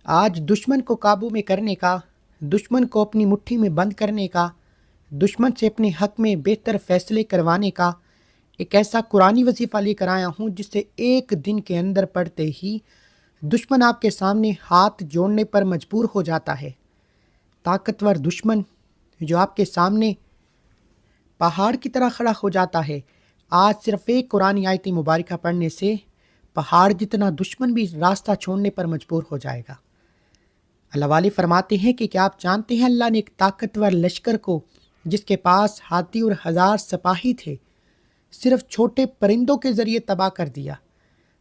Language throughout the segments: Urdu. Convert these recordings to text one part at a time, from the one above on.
آج دشمن کو قابو میں کرنے کا، دشمن کو اپنی مٹھی میں بند کرنے کا، دشمن سے اپنے حق میں بہتر فیصلے کروانے کا ایک ایسا قرآنی وظیفہ لے کر آیا ہوں جس سے ایک دن کے اندر پڑھتے ہی دشمن آپ کے سامنے ہاتھ جوڑنے پر مجبور ہو جاتا ہے۔ طاقتور دشمن جو آپ کے سامنے پہاڑ کی طرح کھڑا ہو جاتا ہے، آج صرف ایک قرآنی آیت مبارکہ پڑھنے سے پہاڑ جتنا دشمن بھی راستہ چھوڑنے پر مجبور ہو جائے گا۔ اللہ والے فرماتے ہیں کہ کیا آپ جانتے ہیں اللہ نے ایک طاقتور لشکر کو جس کے پاس ہاتھی اور 1000 سپاہی تھے صرف چھوٹے پرندوں کے ذریعے تباہ کر دیا۔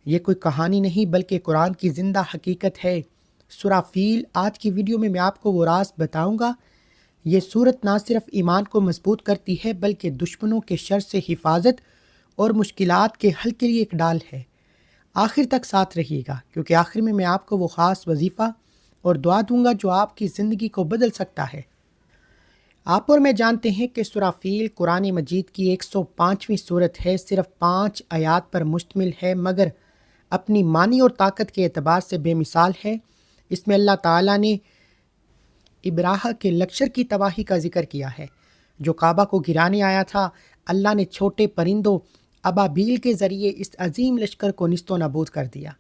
یہ کوئی کہانی نہیں بلکہ قرآن کی زندہ حقیقت ہے۔ سورہ فیل آج کی ویڈیو میں آپ کو وہ راز بتاؤں گا۔ یہ صورت نہ صرف ایمان کو مضبوط کرتی ہے بلکہ دشمنوں کے شر سے حفاظت اور مشکلات کے حل کے لیے ایک ڈال ہے۔ آخر تک ساتھ رہیے گا کیونکہ آخر میں آپ کو وہ خاص وظیفہ اور دعا دوں گا جو آپ کی زندگی کو بدل سکتا ہے۔ آپ اور میں جانتے ہیں کہ سورہ فیل قرآن مجید کی 105ویں صورت ہے، صرف 5 آیات پر مشتمل ہے مگر اپنی معنی اور طاقت کے اعتبار سے بے مثال ہے۔ اس میں اللہ تعالیٰ نے ابراہ کے لشکر کی تباہی کا ذکر کیا ہے جو کعبہ کو گرانے آیا تھا۔ اللہ نے چھوٹے پرندوں ابابیل کے ذریعے اس عظیم لشکر کو نیست و نابود کر دیا۔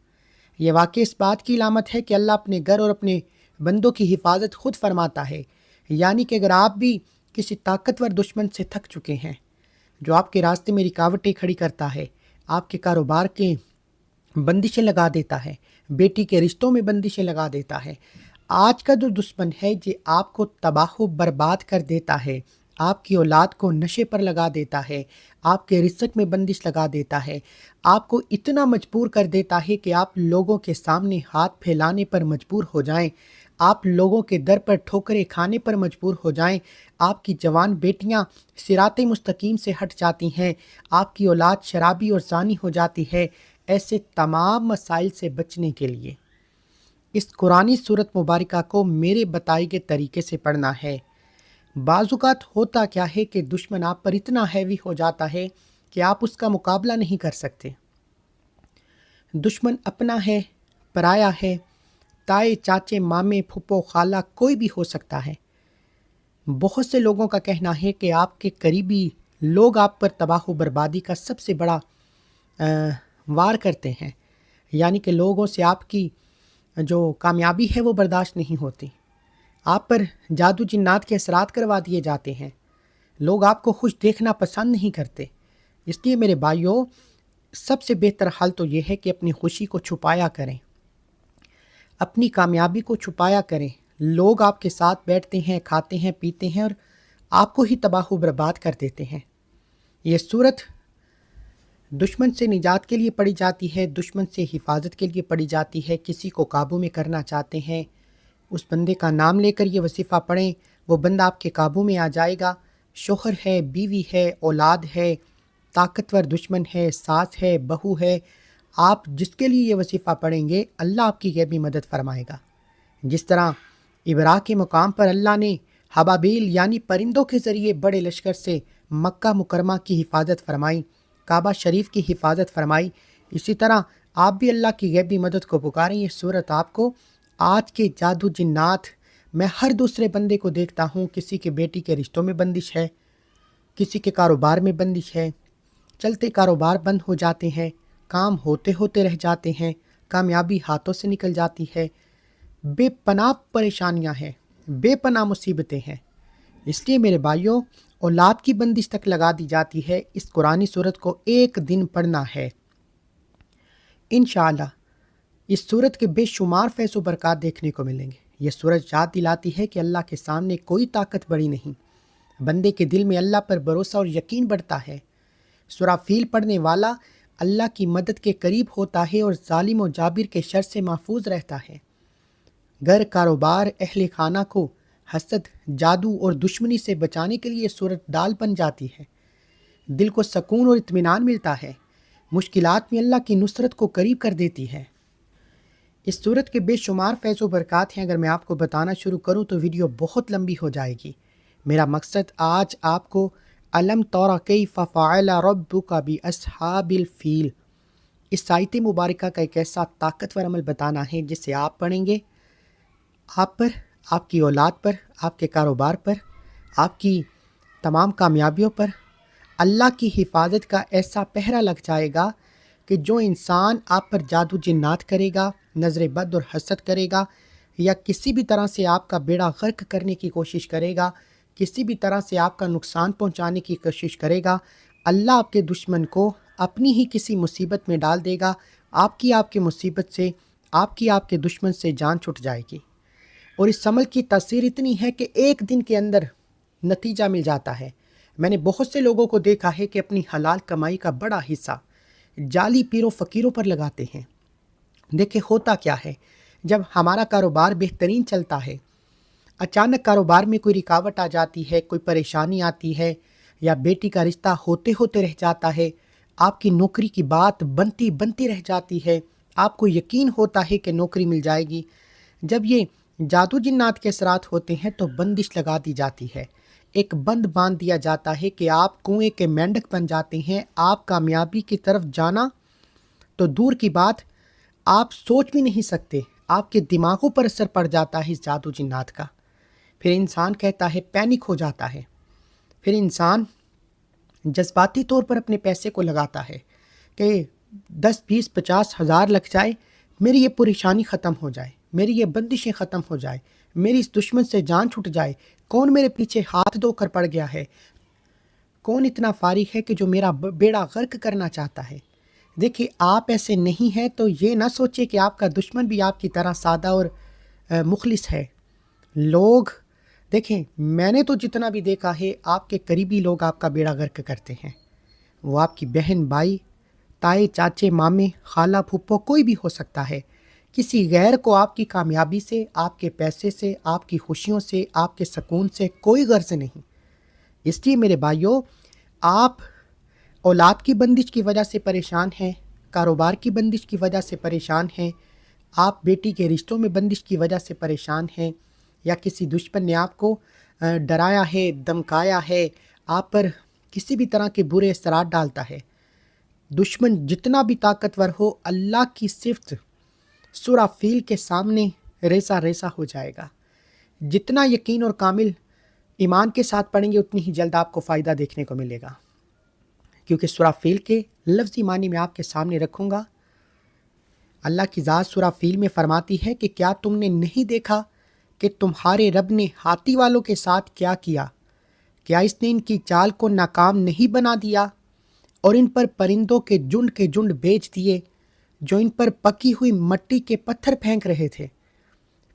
یہ واقعہ اس بات کی علامت ہے کہ اللہ اپنے گھر اور اپنے بندوں کی حفاظت خود فرماتا ہے، یعنی کہ اگر آپ بھی کسی طاقتور دشمن سے تھک چکے ہیں جو آپ کے راستے میں رکاوٹیں کھڑی کرتا ہے، آپ کے کاروبار کے بندشیں لگا دیتا ہے، بیٹی کے رشتوں میں بندشیں لگا دیتا ہے، آج کا جو دشمن ہے یہ آپ کو تباہ و برباد کر دیتا ہے، آپ کی اولاد کو نشے پر لگا دیتا ہے، آپ کے رزق میں بندش لگا دیتا ہے، آپ کو اتنا مجبور کر دیتا ہے کہ آپ لوگوں کے سامنے ہاتھ پھیلانے پر مجبور ہو جائیں، آپ لوگوں کے در پر ٹھوکریں کھانے پر مجبور ہو جائیں، آپ کی جوان بیٹیاں صراط مستقیم سے ہٹ جاتی ہیں، آپ کی اولاد شرابی اور زانی ہو جاتی ہے۔ ایسے تمام مسائل سے بچنے کے لیے اس قرآنی صورت مبارکہ کو میرے بتائے گئے طریقے سے پڑھنا ہے۔ بعض اوقات ہوتا کیا ہے کہ دشمن آپ پر اتنا ہیوی ہو جاتا ہے کہ آپ اس کا مقابلہ نہیں کر سکتے۔ دشمن اپنا ہے، پرایا ہے، تائے چاچے مامے پھپھو خالہ کوئی بھی ہو سکتا ہے۔ بہت سے لوگوں کا کہنا ہے کہ آپ کے قریبی لوگ آپ پر تباہ و بربادی کا سب سے بڑا وار کرتے ہیں، یعنی کہ لوگوں سے آپ کی جو کامیابی ہے وہ برداشت نہیں ہوتی، آپ پر جادو جنات کے اثرات کروا دیے جاتے ہیں، لوگ آپ کو خوش دیکھنا پسند نہیں کرتے۔ اس لیے میرے بھائیوں، سب سے بہتر حل تو یہ ہے کہ اپنی خوشی کو چھپایا کریں، اپنی کامیابی کو چھپایا کریں۔ لوگ آپ کے ساتھ بیٹھتے ہیں، کھاتے ہیں، پیتے ہیں اور آپ کو ہی تباہ و برباد کر دیتے ہیں۔ یہ صورت دشمن سے نجات کے لیے پڑھی جاتی ہے، دشمن سے حفاظت کے لیے پڑھی جاتی ہے۔ کسی کو قابو میں کرنا چاہتے ہیں، اس بندے کا نام لے کر یہ وظیفہ پڑھیں، وہ بندہ آپ کے قابو میں آ جائے گا۔ شوہر ہے، بیوی ہے، اولاد ہے، طاقتور دشمن ہے، ساس ہے، بہو ہے، آپ جس کے لیے یہ وظیفہ پڑھیں گے اللہ آپ کی غیبی مدد فرمائے گا۔ جس طرح ابراہ کے مقام پر اللہ نے ابابیل یعنی پرندوں کے ذریعے بڑے لشکر سے مکہ مکرمہ کی حفاظت فرمائی، کعبہ شریف کی حفاظت فرمائی، اسی طرح آپ بھی اللہ کی غیبی مدد کو پکاریں۔ یہ صورت آپ کو آج کے جادو جنات، میں ہر دوسرے بندے کو دیکھتا ہوں، کسی کے بیٹی کے رشتوں میں بندش ہے، کسی کے کاروبار میں بندش ہے، چلتے کاروبار بند ہو جاتے ہیں، کام ہوتے ہوتے رہ جاتے ہیں، کامیابی ہاتھوں سے نکل جاتی ہے، بے پناہ پریشانیاں ہیں، بے پناہ مصیبتیں ہیں۔ اس لیے میرے بھائیوں، اولاد کی بندش تک لگا دی جاتی ہے۔ اس قرآنی صورت کو ایک دن پڑھنا ہے، انشاءاللہ اس صورت کے بے شمار فیض و برکات دیکھنے کو ملیں گے۔ یہ صورت یاد دلاتی ہے کہ اللہ کے سامنے کوئی طاقت بڑی نہیں، بندے کے دل میں اللہ پر بھروسہ اور یقین بڑھتا ہے۔ سورہ فیل پڑھنے والا اللہ کی مدد کے قریب ہوتا ہے اور ظالم و جابر کے شر سے محفوظ رہتا ہے۔ گھر، کاروبار، اہل خانہ کو حسد، جادو اور دشمنی سے بچانے کے لیے یہ صورت ڈال بن جاتی ہے۔ دل کو سکون اور اطمینان ملتا ہے، مشکلات میں اللہ کی نصرت کو قریب کر دیتی ہے۔ اس صورت کے بے شمار فیض و برکات ہیں، اگر میں آپ کو بتانا شروع کروں تو ویڈیو بہت لمبی ہو جائے گی۔ میرا مقصد آج آپ کو الم تر کیف فعل ربک باصحاب الفیل اس آیت مبارکہ کا ایک ایسا طاقتور عمل بتانا ہے جسے آپ پڑھیں گے آپ پر، آپ کی اولاد پر، آپ کے کاروبار پر، آپ کی تمام کامیابیوں پر اللہ کی حفاظت کا ایسا پہرا لگ جائے گا کہ جو انسان آپ پر جادو جنات کرے گا، نظر بد اور حسد کرے گا، یا کسی بھی طرح سے آپ کا بیڑا غرق کرنے کی کوشش کرے گا، کسی بھی طرح سے آپ کا نقصان پہنچانے کی کوشش کرے گا، اللہ آپ کے دشمن کو اپنی ہی کسی مصیبت میں ڈال دے گا۔ آپ کی مصیبت سے، آپ کے دشمن سے جان چھٹ جائے گی۔ اور اس عمل کی تاثیر اتنی ہے کہ ایک دن کے اندر نتیجہ مل جاتا ہے۔ میں نے بہت سے لوگوں کو دیکھا ہے کہ اپنی حلال کمائی کا بڑا حصہ جعلی پیروں فقیروں پر لگاتے ہیں۔ دیکھیں ہوتا کیا ہے، جب ہمارا کاروبار بہترین چلتا ہے، اچانک کاروبار میں کوئی رکاوٹ آ جاتی ہے، کوئی پریشانی آتی ہے، یا بیٹی کا رشتہ ہوتے ہوتے رہ جاتا ہے، آپ کی نوکری کی بات بنتی رہ جاتی ہے، آپ کو یقین ہوتا ہے کہ نوکری مل جائے گی، جب یہ جادو جنات کے اثرات ہوتے ہیں تو بندش لگا دی جاتی ہے، ایک بند باندھ دیا جاتا ہے کہ آپ کنویں کے مینڈک بن جاتے ہیں۔ آپ کامیابی کی طرف جانا تو دور کی بات، آپ سوچ بھی نہیں سکتے، آپ کے دماغوں پر اثر پڑ جاتا ہے اس جادو جنات کا۔ پھر انسان کہتا ہے، پینک ہو جاتا ہے، پھر انسان جذباتی طور پر اپنے پیسے کو لگاتا ہے کہ 10 20 50 ہزار لگ جائے، میری یہ پریشانی ختم ہو جائے، میری یہ بندشیں ختم ہو جائے، میری اس دشمن سے جان چھٹ جائے، کون میرے پیچھے ہاتھ دھو کر پڑ گیا ہے، کون اتنا فارغ ہے کہ جو میرا بیڑا غرق کرنا چاہتا ہے۔ دیکھیں آپ ایسے نہیں ہیں تو یہ نہ سوچے کہ آپ کا دشمن بھی آپ کی طرح سادہ اور مخلص ہے۔ لوگ دیکھیں، میں نے تو جتنا بھی دیکھا ہے، آپ کے قریبی لوگ آپ کا بیڑا غرق کرتے ہیں، وہ آپ کی بہن، بھائی، تائے، چاچے، مامے، خالہ، پھپھو، کوئی بھی ہو سکتا ہے۔ کسی غیر کو آپ کی کامیابی سے، آپ کے پیسے سے، آپ کی خوشیوں سے، آپ کے سکون سے کوئی غرض نہیں۔ اس لیے میرے بھائیوں، آپ اولاد کی بندش کی وجہ سے پریشان ہیں، کاروبار کی بندش کی وجہ سے پریشان ہیں، آپ بیٹی کے رشتوں میں بندش کی وجہ سے پریشان ہیں، یا کسی دشمن نے آپ کو ڈرایا ہے، دمکایا ہے، آپ پر کسی بھی طرح کے برے اثرات ڈالتا ہے۔ دشمن جتنا بھی طاقتور ہو، اللہ کی صفت سورہ فیل کے سامنے ریسا ریسا ہو جائے گا۔ جتنا یقین اور کامل ایمان کے ساتھ پڑھیں گے، اتنی ہی جلد آپ کو فائدہ دیکھنے کو ملے گا، کیونکہ سورہ فیل کے لفظی معنی میں آپ کے سامنے رکھوں گا۔ اللہ کی ذات سورہ فیل میں فرماتی ہے کہ کیا تم نے نہیں دیکھا کہ تمہارے رب نے ہاتھی والوں کے ساتھ کیا کیا؟ کیا اس نے ان کی چال کو ناکام نہیں بنا دیا اور ان پر پرندوں کے جھنڈ بیچ دیے جو ان پر پکی ہوئی مٹی کے پتھر پھینک رہے تھے،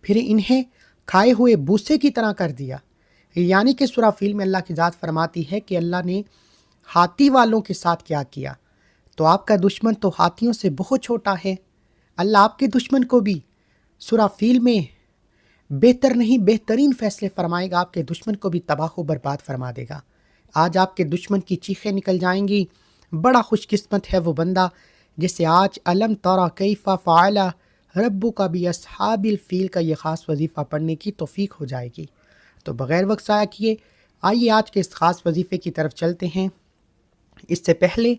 پھر انہیں کھائے ہوئے بوسے کی طرح کر دیا۔ یعنی کہ سورہ فیل میں اللہ کی ذات فرماتی ہے کہ اللہ نے ہاتھی والوں کے ساتھ کیا کیا، تو آپ کا دشمن تو ہاتھیوں سے بہت چھوٹا ہے۔ اللہ آپ کے دشمن کو بھی سورہ فیل میں بہتر نہیں بہترین فیصلے فرمائے گا، آپ کے دشمن کو بھی تباہ و برباد فرما دے گا۔ آج آپ کے دشمن کی چیخیں نکل جائیں گی۔ بڑا خوش قسمت ہے وہ بندہ جسے آج الم تری کیف فعل ربک باصحاب الفیل کا یہ خاص وظیفہ پڑھنے کی توفیق ہو جائے گی۔ تو بغیر وقت ضائع کیے آئیے آج کے اس خاص وظیفے کی طرف چلتے ہیں۔ اس سے پہلے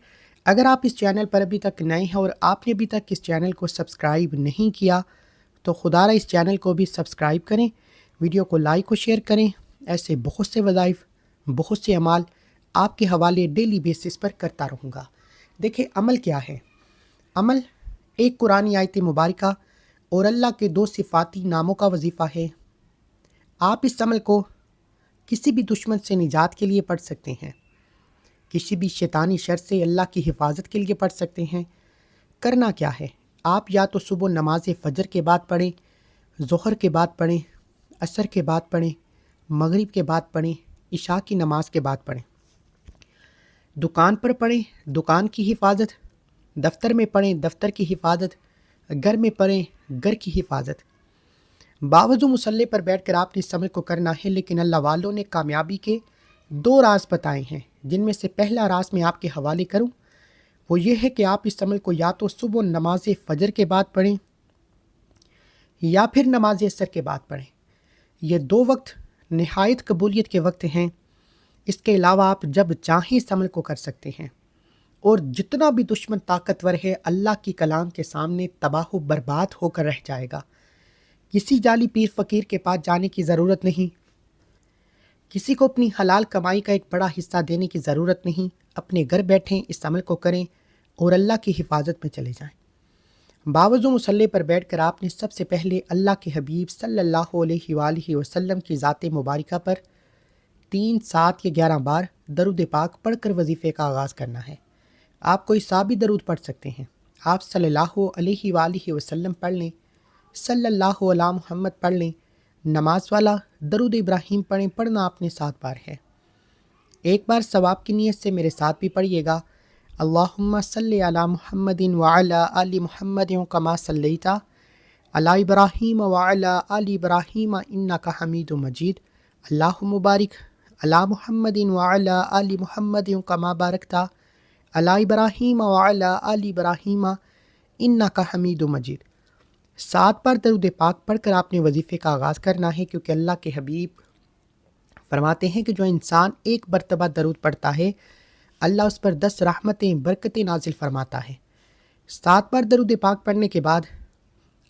اگر آپ اس چینل پر ابھی تک نئے ہیں اور آپ نے ابھی تک اس چینل کو سبسکرائب نہیں کیا تو خدا را اس چینل کو بھی سبسکرائب کریں، ویڈیو کو لائک و شیئر کریں۔ ایسے بہت سے وظائف، بہت سے اعمال آپ کے حوالے ڈیلی بیسس پر کرتا رہوں گا۔ دیکھیں عمل کیا ہے؟ عمل ایک قرآنی آیت مبارکہ اور اللہ کے 2 صفاتی ناموں کا وظیفہ ہے۔ آپ اس عمل کو کسی بھی دشمن سے نجات کے لیے پڑھ سکتے ہیں، کسی بھی شیطانی شر سے اللہ کی حفاظت کے لیے پڑھ سکتے ہیں۔ کرنا کیا ہے؟ آپ یا تو صبح نماز فجر کے بعد پڑھیں، ظہر کے بعد پڑھیں، عصر کے بعد پڑھیں، مغرب کے بعد پڑھیں، عشاء کی نماز کے بعد پڑھیں۔ دکان پر پڑھیں، دکان کی حفاظت، دفتر میں پڑھیں، دفتر کی حفاظت، گھر میں پڑھیں، گھر کی حفاظت۔ باوضو مصلی پر بیٹھ کر آپ نے اس عمل کو کرنا ہے، لیکن اللہ والوں نے کامیابی کے 2 راز بتائے ہیں، جن میں سے پہلا راز میں آپ کے حوالے کروں وہ یہ ہے کہ آپ اس عمل کو یا تو صبح نماز فجر کے بعد پڑھیں یا پھر نماز عصر کے بعد پڑھیں۔ یہ 2 وقت نہایت قبولیت کے وقت ہیں۔ اس کے علاوہ آپ جب چاہیں اس عمل کو کر سکتے ہیں، اور جتنا بھی دشمن طاقتور ہے اللہ کی کلام کے سامنے تباہ و برباد ہو کر رہ جائے گا، کسی جعلی پیر فقیر کے پاس جانے کی ضرورت نہیں، کسی کو اپنی حلال کمائی کا ایک بڑا حصہ دینے کی ضرورت نہیں۔ اپنے گھر بیٹھیں، اس عمل کو کریں اور اللہ کی حفاظت میں چلے جائیں۔ باوضو مصلی پر بیٹھ کر آپ نے سب سے پہلے اللہ کے حبیب صلی اللہ علیہ وآلہ وسلم کی ذات مبارکہ پر 3، 7 یا 11 بار درود پاک پڑھ کر وظیفے کا آغاز کرنا ہے۔ آپ کوئی سا بھی درود پڑھ سکتے ہیں۔ آپ صلی اللہ علیہ وآلہ وسلم پڑھ لیں، صلی اللہ علی محمد پڑھ لیں، نماز والا درود ابراہیم پڑھیں، پڑھنا آپ نے 7 بار ہے۔ ایک بار ثواب کی نیت سے میرے ساتھ بھی پڑھیے گا۔ اللہم صلی علی محمد وعلی آل محمد کما صلیت علی ابراہیم وعلی آل ابراہیم انک حمید مجید، اللہم بارک علی محمد وعلی آل محمد کما بارکت علی ابراہیم وعلی آل ابراہیم انک حمید مجید۔ 7 بار درود پاک پڑھ کر آپ نے وظیفے کا آغاز کرنا ہے، کیونکہ اللہ کے حبیب فرماتے ہیں کہ جو انسان ایک مرتبہ درود پڑھتا ہے اللہ اس پر 10 رحمتیں برکتیں نازل فرماتا ہے۔ 7 بار درود پاک پڑھنے کے بعد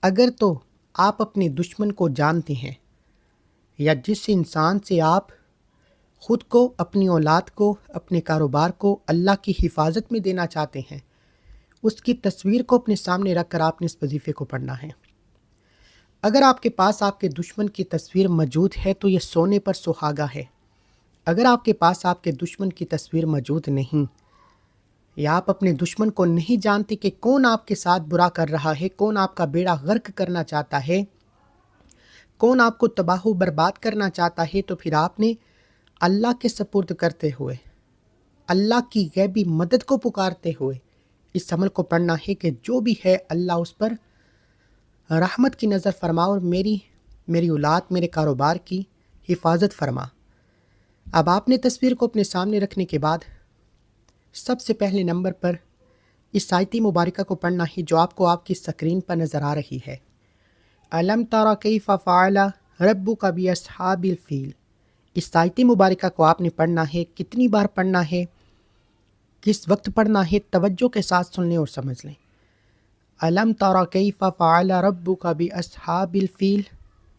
اگر تو آپ اپنے دشمن کو جانتے ہیں یا جس انسان سے آپ خود کو، اپنی اولاد کو، اپنے کاروبار کو اللہ کی حفاظت میں دینا چاہتے ہیں، اس کی تصویر کو اپنے سامنے رکھ کر آپ نے اس وظیفے کو پڑھنا ہے۔ اگر آپ کے پاس آپ کے دشمن کی تصویر موجود ہے تو یہ سونے پر سہاگا ہے۔ اگر آپ کے پاس آپ کے دشمن کی تصویر موجود نہیں، یا آپ اپنے دشمن کو نہیں جانتے کہ کون آپ کے ساتھ برا کر رہا ہے، کون آپ کا بیڑا غرق کرنا چاہتا ہے، کون آپ کو تباہ و برباد کرنا چاہتا ہے، تو پھر آپ نے اللہ کے سپرد کرتے ہوئے، اللہ کی غیبی مدد کو پکارتے ہوئے اس عمل کو پڑھنا ہے کہ جو بھی ہے اللہ اس پر رحمت کی نظر فرما اور میری اولاد، میرے کاروبار کی حفاظت فرما۔ اب آپ نے تصویر کو اپنے سامنے رکھنے کے بعد سب سے پہلے نمبر پر اس آیت مبارکہ کو پڑھنا ہے جو آپ کو آپ کی سکرین پر نظر آ رہی ہے۔ الم تر کیف فعل ربک باصحاب الفیل۔ اس آیت مبارکہ کو آپ نے پڑھنا ہے، کتنی بار پڑھنا ہے، کس وقت پڑھنا ہے، توجہ کے ساتھ سن لیں اور سمجھ لیں۔ الم تر کیف فعل ربک باصحاب الفیل،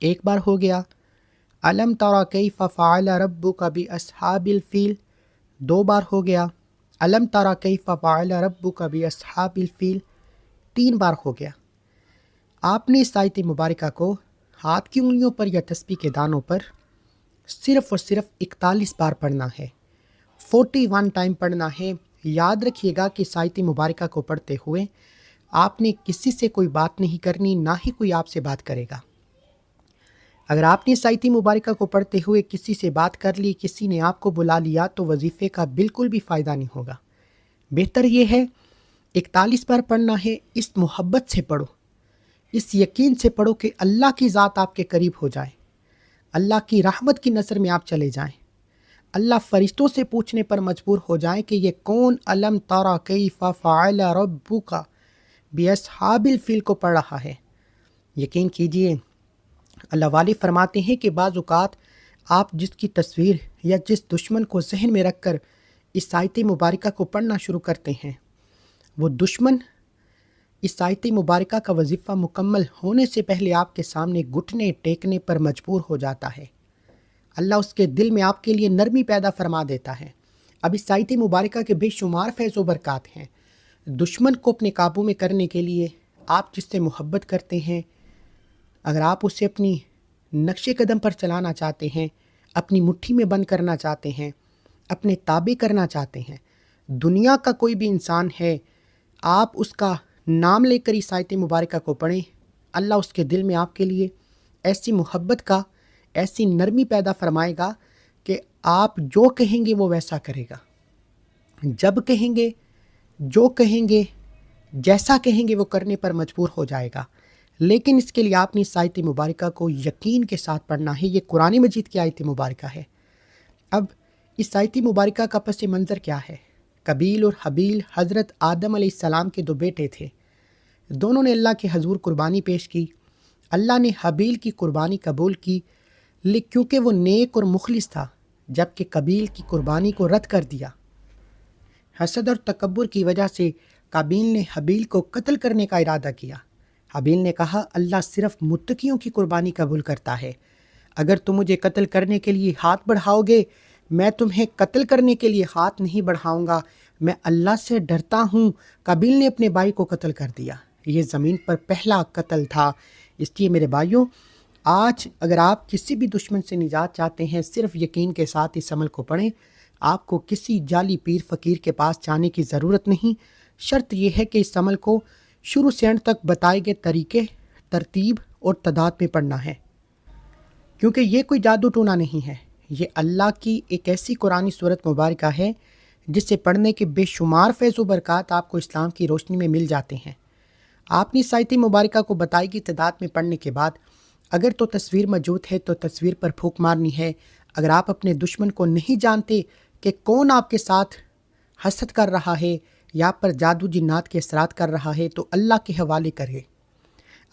ایک بار ہو گیا۔ الم تر کیف فعل ربک باصحاب الفیل، 2 بار ہو گیا۔ الم تر کیف فعل ربک باصحاب الفیل، 3 بار ہو گیا۔ آپ نے اس آیت مبارکہ کو ہاتھ کی انگلیوں پر یا تسبیح کے دانوں پر صرف اور صرف 41 بار پڑھنا ہے، 41 ٹائم پڑھنا ہے۔ یاد رکھیے گا کہ اس آیت مبارکہ کو پڑھتے ہوئے آپ نے کسی سے کوئی بات نہیں کرنی، نہ ہی کوئی آپ سے بات کرے گا۔ اگر آپ نے اس آیت مبارکہ کو پڑھتے ہوئے کسی سے بات کر لی، کسی نے آپ کو بلا لیا، تو وظیفے کا بالکل بھی فائدہ نہیں ہوگا۔ بہتر یہ ہے 41 بار پڑھنا ہے، اس محبت سے پڑھو، اس یقین سے پڑھو کہ اللہ کی ذات آپ کے قریب ہو جائے، اللہ کی رحمت کی نظر میں آپ چلے جائیں، اللہ فرشتوں سے پوچھنے پر مجبور ہو جائیں کہ یہ کون الم تر کیف فعل ربک باصحاب الفیل کو پڑھ رہا ہے۔ یقین کیجئے اللہ والے فرماتے ہیں کہ بعض اوقات آپ جس کی تصویر یا جس دشمن کو ذہن میں رکھ کر اس آیت مبارکہ کو پڑھنا شروع کرتے ہیں، وہ دشمن اس آیت مبارکہ کا وظیفہ مکمل ہونے سے پہلے آپ کے سامنے گھٹنے ٹیکنے پر مجبور ہو جاتا ہے۔ اللہ اس کے دل میں آپ کے لیے نرمی پیدا فرما دیتا ہے۔ اب اس آیت مبارکہ کے بے شمار فیض و برکات ہیں۔ دشمن کو اپنے قابو میں کرنے کے لیے آپ جس سے محبت کرتے ہیں، اگر آپ اسے اپنی نقش قدم پر چلانا چاہتے ہیں، اپنی مٹھی میں بند کرنا چاہتے ہیں، اپنے تابع کرنا چاہتے ہیں، دنیا کا کوئی بھی انسان ہے، آپ اس کا نام لے کر اس آیت مبارکہ کو پڑھیں، اللہ اس کے دل میں آپ کے لیے ایسی محبت کا، ایسی نرمی پیدا فرمائے گا کہ آپ جو کہیں گے وہ ویسا کرے گا، جب کہیں گے، جو کہیں گے، جیسا کہیں گے وہ کرنے پر مجبور ہو جائے گا۔ لیکن اس کے لیے آپ نے اس آیت مبارکہ کو یقین کے ساتھ پڑھنا ہے۔ یہ قرآن مجید کی آیت مبارکہ ہے۔ اب اس آیت مبارکہ کا پس منظر کیا ہے؟ قابیل اور حابیل حضرت آدم علیہ السلام کے 2 بیٹے تھے، دونوں نے اللہ کے حضور قربانی پیش کی۔ اللہ نے حابیل کی قربانی قبول کی کیونکہ وہ نیک اور مخلص تھا، جبکہ قابیل کی قربانی کو رد کر دیا۔ حسد اور تکبر کی وجہ سے قابیل نے حابیل کو قتل کرنے کا ارادہ کیا۔ حابیل نے کہا اللہ صرف متقیوں کی قربانی قبول کرتا ہے، اگر تم مجھے قتل کرنے کے لیے ہاتھ بڑھاؤ گے میں تمہیں قتل کرنے کے لیے ہاتھ نہیں بڑھاؤں گا، میں اللہ سے ڈرتا ہوں۔ قابیل نے اپنے بھائی کو قتل کر دیا، یہ زمین پر پہلا قتل تھا۔ اس لیے میرے بھائیوں، آج اگر آپ کسی بھی دشمن سے نجات چاہتے ہیں، صرف یقین کے ساتھ اس عمل کو پڑھیں۔ آپ کو کسی جعلی پیر فقیر کے پاس جانے کی ضرورت نہیں، شرط یہ ہے کہ اس عمل کو شروع سے اینڈ تک بتائے گئے طریقے، ترتیب اور تعداد میں پڑھنا ہے، کیونکہ یہ کوئی جادو ٹونا نہیں ہے، یہ اللہ کی ایک ایسی قرآنی صورت مبارکہ ہے جسے پڑھنے کے بے شمار فیض و برکات آپ کو اسلام کی روشنی میں مل جاتے ہیں۔ آپ نے اس آیت مبارکہ کو بتائی گئی تعداد میں پڑھنے کے بعد اگر تو تصویر موجود ہے تو تصویر پر پھونک مارنی ہے۔ اگر آپ اپنے دشمن کو نہیں جانتے کہ کون آپ کے ساتھ حسد کر رہا ہے یا آپ پر جادو جنات کے اثرات کر رہا ہے تو اللہ کے حوالے کرے۔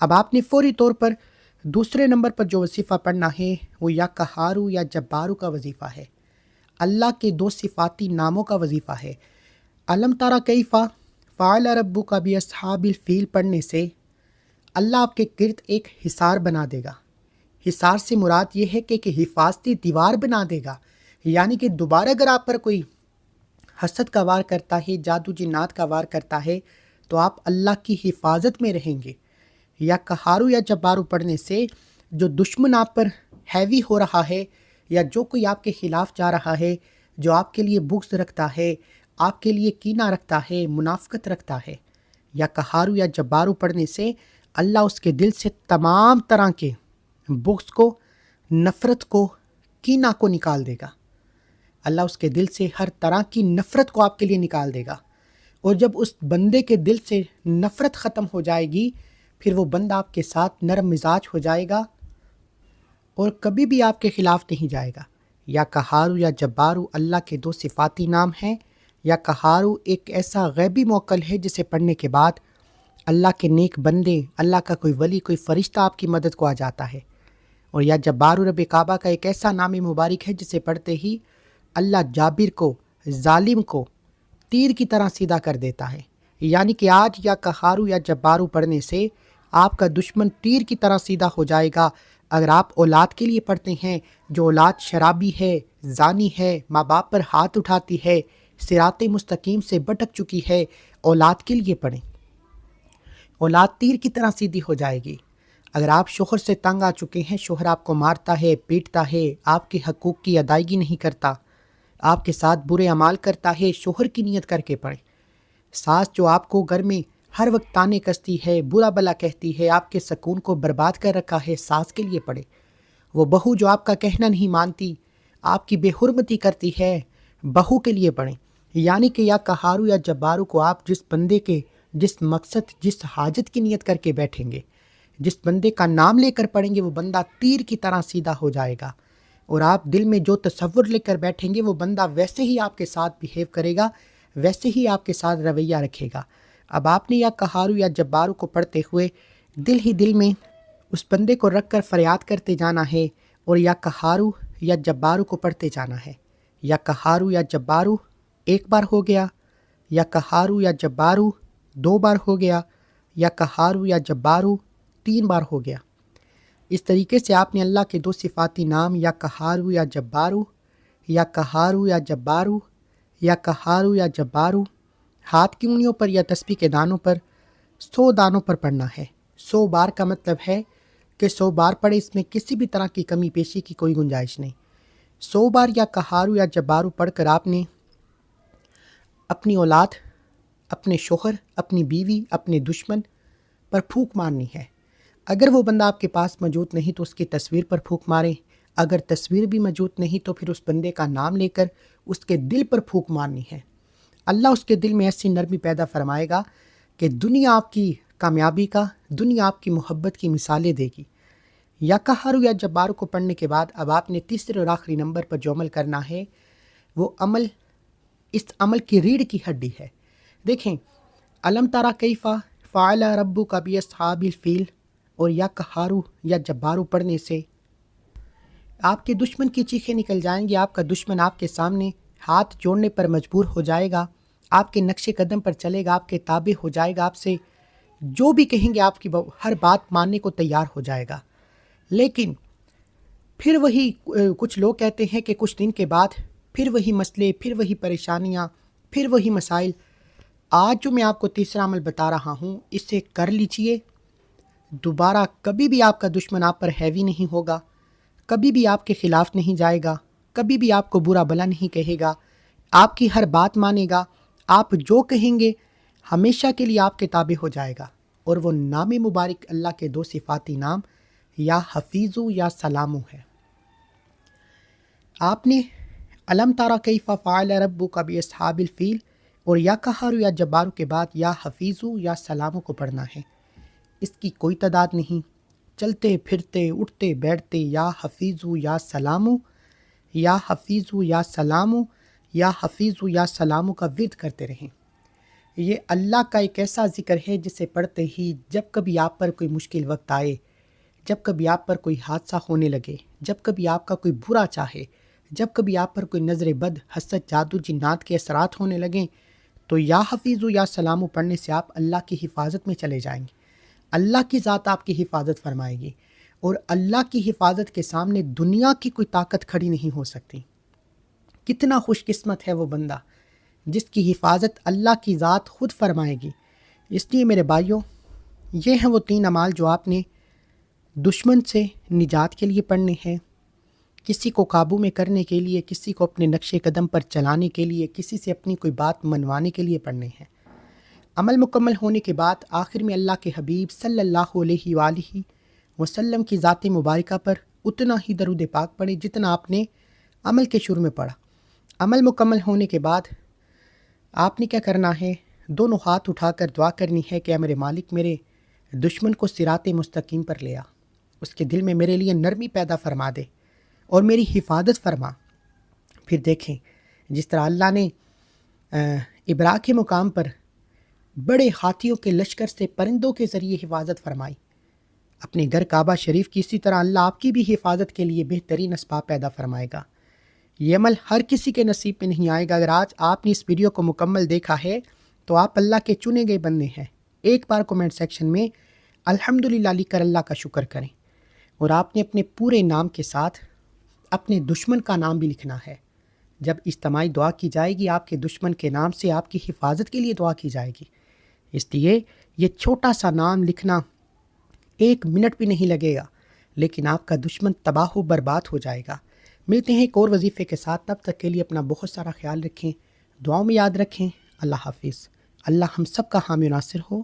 اب آپ نے فوری طور پر دوسرے نمبر پر جو وظیفہ پڑھنا ہے وہ یا قہارو یا جبارو کا وظیفہ ہے، اللہ کے دو صفاتی ناموں کا وظیفہ ہے۔ علم تارا کیف فعل ربک باصحاب الفیل پڑھنے سے اللہ آپ کے گرد ایک حصار بنا دے گا۔ حصار سے مراد یہ ہے کہ حفاظتی دیوار بنا دے گا، یعنی کہ دوبارہ اگر آپ پر کوئی حسد کا وار کرتا ہے، جادو جنات کا وار کرتا ہے تو آپ اللہ کی حفاظت میں رہیں گے۔ یا قہارو یا جبارو پڑھنے سے جو دشمن آپ پر ہیوی ہو رہا ہے یا جو کوئی آپ کے خلاف جا رہا ہے، جو آپ کے لیے بغض رکھتا ہے، آپ کے لیے کینہ رکھتا ہے، منافقت رکھتا ہے، یا قہارو یا جبارو پڑھنے سے اللہ اس کے دل سے تمام طرح کے بغض کو، نفرت کو، کینہ کو نکال دے گا۔ اللہ اس کے دل سے ہر طرح کی نفرت کو آپ کے لیے نکال دے گا، اور جب اس بندے کے دل سے نفرت ختم ہو جائے گی پھر وہ بندہ آپ کے ساتھ نرم مزاج ہو جائے گا اور کبھی بھی آپ کے خلاف نہیں جائے گا۔ یا قہارو یا جبارو اللہ کے دو صفاتی نام ہیں۔ یا قہارو ایک ایسا غیبی موکل ہے جسے پڑھنے کے بعد اللہ کے نیک بندے، اللہ کا کوئی ولی، کوئی فرشتہ آپ کی مدد کو آ جاتا ہے۔ اور یا جبارو رب کعبہ کا ایک ایسا نام مبارک ہے جسے پڑھتے ہی اللہ جابر کو، ظالم کو تیر کی طرح سیدھا کر دیتا ہے۔ یعنی کہ آج یا قہارو یا جبارو پڑھنے سے آپ کا دشمن تیر کی طرح سیدھا ہو جائے گا۔ اگر آپ اولاد کے لیے پڑھتے ہیں، جو اولاد شرابی ہے، زانی ہے، ماں باپ پر ہاتھ اٹھاتی ہے، صراط مستقیم سے بھٹک چکی ہے، اولاد کے لیے پڑھیں، اولاد تیر کی طرح سیدھی ہو جائے گی۔ اگر آپ شوہر سے تنگ آ چکے ہیں، شوہر آپ کو مارتا ہے، پیٹتا ہے، آپ کے حقوق کی ادائیگی نہیں کرتا، آپ کے ساتھ برے اعمال کرتا ہے، شوہر کی نیت کر کے پڑھیں۔ ساس جو آپ کو گھر میں ہر وقت تانے کستی ہے، برا بلا کہتی ہے، آپ کے سکون کو برباد کر رکھا ہے، ساس کے لیے پڑھیں۔ وہ بہو جو آپ کا کہنا نہیں مانتی، آپ کی بے حرمتی کرتی ہے، بہو کے لیے پڑھیں۔ یعنی کہ یا قہارو یا جبارو کو آپ جس بندے کے، جس مقصد، جس حاجت کی نیت کر کے بیٹھیں گے، جس بندے کا نام لے کر پڑھیں گے، وہ بندہ تیر کی طرح سیدھا ہو جائے گا، اور آپ دل میں جو تصور لے کر بیٹھیں گے وہ بندہ ویسے ہی آپ کے ساتھ بیہیو کرے گا، ویسے ہی آپ کے ساتھ رویہ رکھے گا۔ اب آپ نے یا قہارو یا جبارو کو پڑھتے ہوئے دل ہی دل میں اس بندے کو رکھ کر فریاد کرتے جانا ہے، اور یا قہارو یا جبارو کو پڑھتے جانا ہے۔ یا قہارو یا جبارو ایک بار ہو گیا، یا قہارو یا جبارو دو بار ہو گیا، یا قہارو یا جبارو تین بار ہو گیا۔ اس طریقے سے آپ نے اللہ کے دو صفاتی نام یا قہارو یا جبارو، یا قہارو یا جبارو، یا قہارو یا جبارو ہاتھ کی انگلیوں پر یا تسبیح کے دانوں پر 100 دانوں پر پڑھنا ہے۔ 100 بار کا مطلب ہے کہ 100 بار پڑھے، اس میں کسی بھی طرح کی کمی پیشی کی کوئی گنجائش نہیں۔ 100 بار یا قہارو یا جبارو پڑھ کر آپ نے اپنی اولاد، اپنے شوہر، اپنی بیوی، اپنے دشمن پر پھونک مارنی ہے۔ اگر وہ بندہ آپ کے پاس موجود نہیں تو اس کی تصویر پر پھونک ماریں، اگر تصویر بھی موجود نہیں تو پھر اس بندے کا نام لے کر اس کے دل پر پھونک مارنی ہے۔ اللہ اس کے دل میں ایسی نرمی پیدا فرمائے گا کہ دنیا آپ کی کامیابی کا، دنیا آپ کی محبت کی مثالیں دے گی۔ یا قہارو یا جبارو کو پڑھنے کے بعد اب آپ نے تیسرے اور آخری نمبر پر جو عمل کرنا ہے وہ عمل اس عمل کی ریڑھ کی ہڈی ہے۔ دیکھیں، علم تارا کیف فعل ربک باصحاب الفیل اور یا قہارو یا جبارو پڑھنے سے آپ کے دشمن کی چیخیں نکل جائیں گی، آپ کا دشمن آپ کے سامنے ہاتھ جوڑنے پر مجبور ہو جائے گا، آپ کے نقش قدم پر چلے گا، آپ کے تابع ہو جائے گا، آپ سے جو بھی کہیں گے آپ کی ہر بات ماننے کو تیار ہو جائے گا. لیکن پھر وہی کچھ لوگ کہتے ہیں کہ کچھ دن کے بعد پھر وہی مسئلے، پھر وہی پریشانیاں، پھر وہی مسائل. آج جو میں آپ کو تیسرا عمل بتا رہا ہوں، اسے کر لیجئے. دوبارہ کبھی بھی آپ کا دشمن آپ پر ہیوی نہیں ہوگا، کبھی بھی آپ کے خلاف نہیں جائے گا، کبھی بھی آپ کو برا بھلا نہیں کہے گا، آپ کی ہر بات مانے گا. آپ جو کہیں گے ہمیشہ کے لیے آپ کے تابع ہو جائے گا. اور وہ نام مبارک اللہ کے 2 صفاتی نام یا حفیظو یا سلامو ہے. آپ نے علم تارا کیف فعل ربک باصحاب الفیل اور یا قہار یا جبار کے بعد یا حفیظو یا سلامو کو پڑھنا ہے. اس کی کوئی تعداد نہیں. چلتے پھرتے اٹھتے بیٹھتے یا حفیظو یا سلامو، یا حفیظو یا سلامو، یا حفیظو یا سلامو کا ورد کرتے رہیں. یہ اللہ کا ایک ایسا ذکر ہے جسے پڑھتے ہی جب کبھی آپ پر کوئی مشکل وقت آئے، جب کبھی آپ پر کوئی حادثہ ہونے لگے، جب کبھی آپ کا کوئی برا چاہے، جب کبھی آپ پر کوئی نظر بد، حسد، جادو، جنات کے اثرات ہونے لگیں، تو یا حفیظو یا سلامو پڑھنے سے آپ اللہ کی حفاظت میں چلے جائیں گے. اللہ کی ذات آپ کی حفاظت فرمائے گی، اور اللہ کی حفاظت کے سامنے دنیا کی کوئی طاقت کھڑی نہیں ہو سکتی. کتنا خوش قسمت ہے وہ بندہ جس کی حفاظت اللہ کی ذات خود فرمائے گی. اس لیے میرے بھائیوں، یہ ہیں وہ 3 اعمال جو آپ نے دشمن سے نجات کے لیے پڑھنے ہیں، کسی کو قابو میں کرنے کے لیے، کسی کو اپنے نقش قدم پر چلانے کے لیے، کسی سے اپنی کوئی بات منوانے کے لیے پڑھنے ہیں. عمل مکمل ہونے کے بعد آخر میں اللہ کے حبیب صلی اللہ علیہ وآلہ وسلم کی ذات مبارکہ پر اتنا ہی درود پاک پڑھیں جتنا آپ نے عمل کے شروع میں پڑھا. عمل مکمل ہونے کے بعد آپ نے کیا کرنا ہے؟ دونوں ہاتھ اٹھا کر دعا کرنی ہے کہ اے میرے مالک، میرے دشمن کو صراط مستقیم پر لے آ، اس کے دل میں میرے لیے نرمی پیدا فرما دے اور میری حفاظت فرما. پھر دیکھیں جس طرح اللہ نے ابراہ کے مقام پر بڑے ہاتھیوں کے لشکر سے پرندوں کے ذریعے حفاظت فرمائی، اپنے گھر کعبہ شریف کی، اسی طرح اللہ آپ کی بھی حفاظت کے لیے بہترین اسباب پیدا فرمائے گا. یہ عمل ہر کسی کے نصیب میں نہیں آئے گا. اگر آج آپ نے اس ویڈیو کو مکمل دیکھا ہے تو آپ اللہ کے چنے گئے بندے ہیں. ایک بار کومنٹ سیکشن میں الحمدللہ لکھ کر اللہ کا شکر کریں، اور آپ نے اپنے پورے نام کے ساتھ اپنے دشمن کا نام بھی لکھنا ہے. جب اجتماعی دعا کی جائے گی آپ کے دشمن کے نام سے آپ کی حفاظت کے لیے دعا کی جائے گی. اس لیے یہ چھوٹا سا نام لکھنا 1 منٹ بھی نہیں لگے گا، لیکن آپ کا دشمن تباہ و برباد ہو جائے گا. ملتے ہیں ایک اور وظیفے کے ساتھ، تب تک کے لیے اپنا بہت سارا خیال رکھیں، دعاؤں میں یاد رکھیں. اللہ حافظ. اللہ ہم سب کا حامی و ناصر ہو.